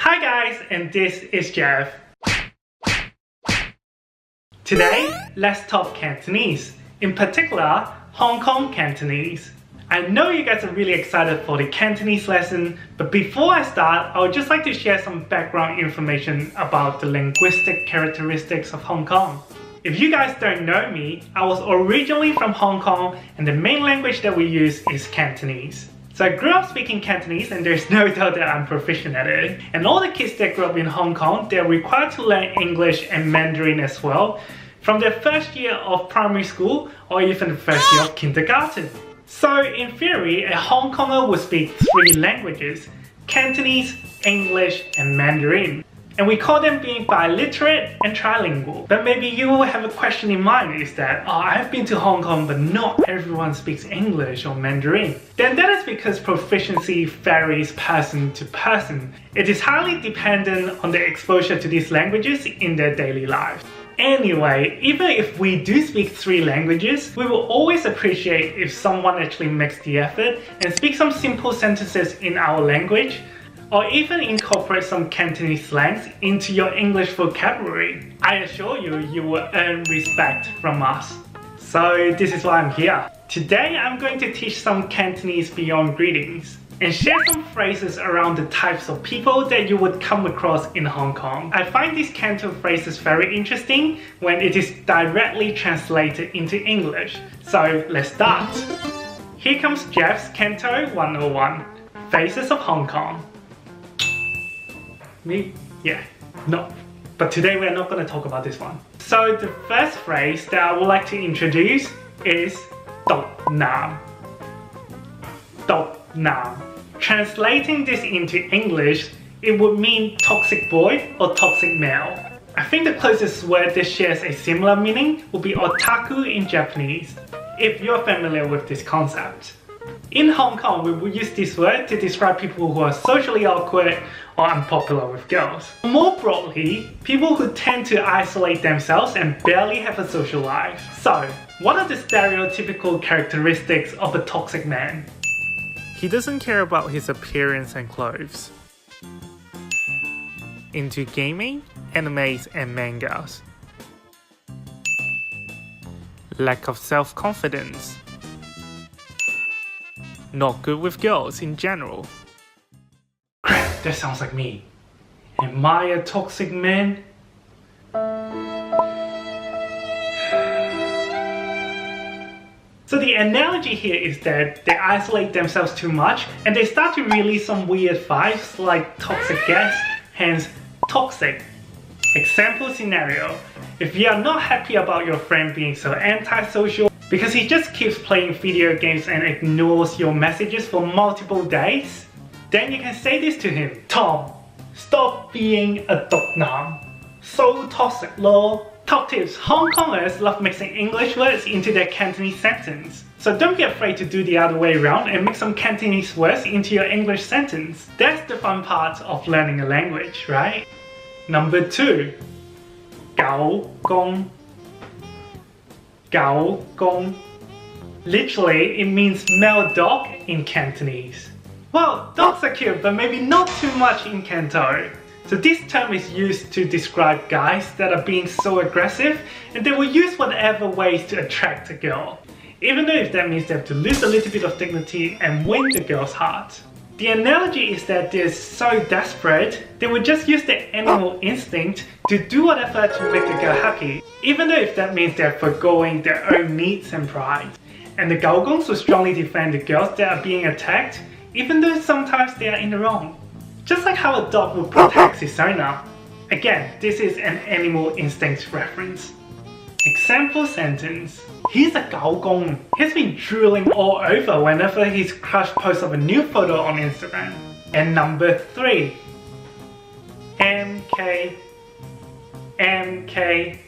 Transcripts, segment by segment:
Hi guys, and this is Jeff. Today, let's talk Cantonese, in particular, Hong Kong Cantonese. I know you guys are really excited for the Cantonese lesson, but before I start, I would just like to share some background information about the linguistic characteristics of Hong Kong. If you guys don't know me, I was originally from Hong Kong, and the main language that we use is Cantonese. So I grew up speaking Cantonese, and there's no doubt that I'm proficient at it. And all the kids that grew up in Hong Kong, they're required to learn English and Mandarin as well, from their first year of primary school or even the first year of kindergarten. So in theory, a Hong Konger would speak 3 languages: Cantonese, English, and Mandarin. And we call them being biliterate and trilingual. But maybe you will have a question in mind, is that, I've been to Hong Kong but not everyone speaks English or Mandarin. Then that is because proficiency varies person to person. It is highly dependent on the exposure to these languages in their daily lives. Anyway, even if we do speak 3 languages, we will always appreciate if someone actually makes the effort and speaks some simple sentences in our language, or even incorporate some Cantonese slangs into your English vocabulary. I assure you, you will earn respect from us. So this is why I'm here. Today I'm going to teach some Cantonese beyond greetings and share some phrases around the types of people that you would come across in Hong Kong. I find these Canton phrases very interesting when it is directly translated into English. So let's start. Here comes Jeff's Canto 101, Phrases of Hong Kong. Me? Yeah, no. But today we're not going to talk about this one. So the first phrase that I would like to introduce is毒男.毒男. Translating this into English, it would mean toxic boy or toxic male. I think the closest word that shares a similar meaning would be otaku in Japanese, if you're familiar with this concept. In Hong Kong, we would use this word to describe people who are socially awkward or unpopular with girls. More broadly, people who tend to isolate themselves and barely have a social life. So, what are the stereotypical characteristics of a toxic man? He doesn't care about his appearance and clothes. Into gaming, animes, and mangas. Lack of self-confidence. Not good with girls in general. Crap, that sounds like me. Am I a toxic man? So the analogy here is that they isolate themselves too much and they start to release some weird vibes like toxic gas, hence toxic. Example scenario: if you are not happy about your friend being so antisocial because he just keeps playing video games and ignores your messages for multiple days, then you can say this to him: Tom, stop being a毒男. So toxic lol. Top tips: Hong Kongers love mixing English words into their Cantonese sentence. So don't be afraid to do the other way around and mix some Cantonese words into your English sentence. That's the fun part of learning a language, right? Number 2. Gao Gong. Gao Gong. Literally, it means male dog in Cantonese. Well, dogs are cute, but maybe not too much in Canto. So this term is used to describe guys that are being so aggressive and they will use whatever ways to attract a girl, even though if that means they have to lose a little bit of dignity and win the girl's heart. The analogy is that they're so desperate, they would just use their animal instinct to do whatever to make the girl happy, even though if that means they're forgoing their own needs and pride. And the Gaogongs will strongly defend the girls that are being attacked, even though sometimes they are in the wrong. Just like how a dog would protect his owner. Again, this is an animal instinct reference. Example sentence: He's a Gaogong. He's been drooling all over whenever his crush posts up a new photo on Instagram. And number 3. Mkay. Mkay.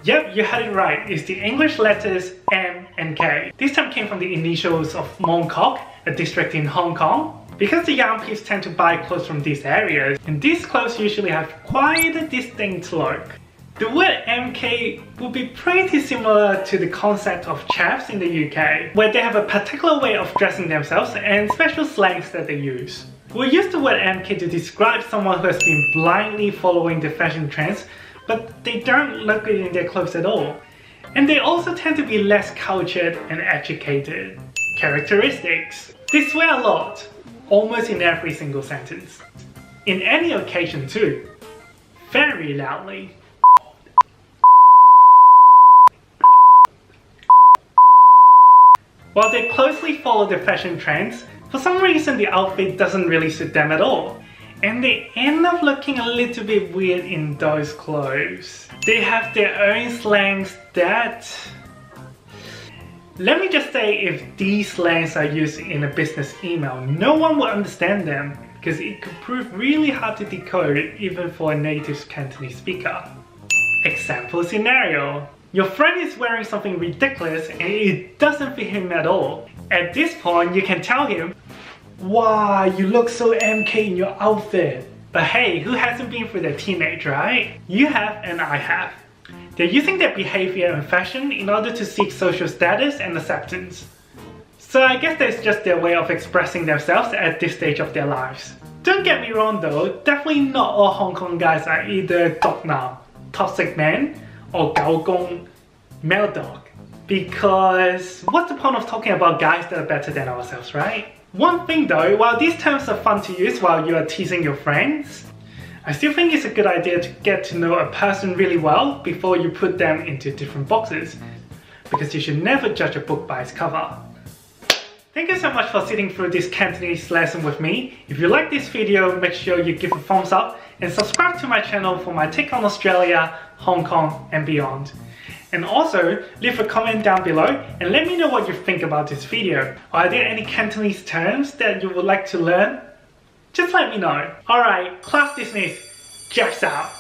Yep, you had it right. It's the English letters M and K. This term came from the initials of Mong Kok, a district in Hong Kong. Because the young peeps tend to buy clothes from these areas, and these clothes usually have quite a distinct look. The word Mk would be pretty similar to the concept of chaps in the UK, where they have a particular way of dressing themselves and special slangs that they use. We use the word Mkay to describe someone who has been blindly following the fashion trends, but they don't look good in their clothes at all. And they also tend to be less cultured and educated. Characteristics. They swear a lot, almost in every single sentence. In any occasion too. Very loudly. While they closely follow the fashion trends, for some reason the outfit doesn't really suit them at all. And they end up looking a little bit weird in those clothes. They have their own slangs that... Let me just say, if these slangs are used in a business email, no one will understand them because it could prove really hard to decode even for a native Cantonese speaker. Example scenario. Your friend is wearing something ridiculous and it doesn't fit him at all. At this point, you can tell him, "Wow, you look so Mkay in your outfit." But hey, who hasn't been through their teenage, right? You have and I have. They're using their behavior and fashion in order to seek social status and acceptance. So I guess that's just their way of expressing themselves at this stage of their lives. Don't get me wrong though, definitely not all Hong Kong guys are either dog nam, toxic man, or gao gong, male dog. Because what's the point of talking about guys that are better than ourselves, right? One thing though, while these terms are fun to use while you are teasing your friends, I still think it's a good idea to get to know a person really well before you put them into different boxes, because you should never judge a book by its cover. Thank you so much for sitting through this Cantonese lesson with me. If you like this video, make sure you give a thumbs up and subscribe to my channel for my take on Australia, Hong Kong and beyond. And also, leave a comment down below and let me know what you think about this video. Are there any Cantonese terms that you would like to learn? Just let me know. Alright, class dismissed. Jeff's out.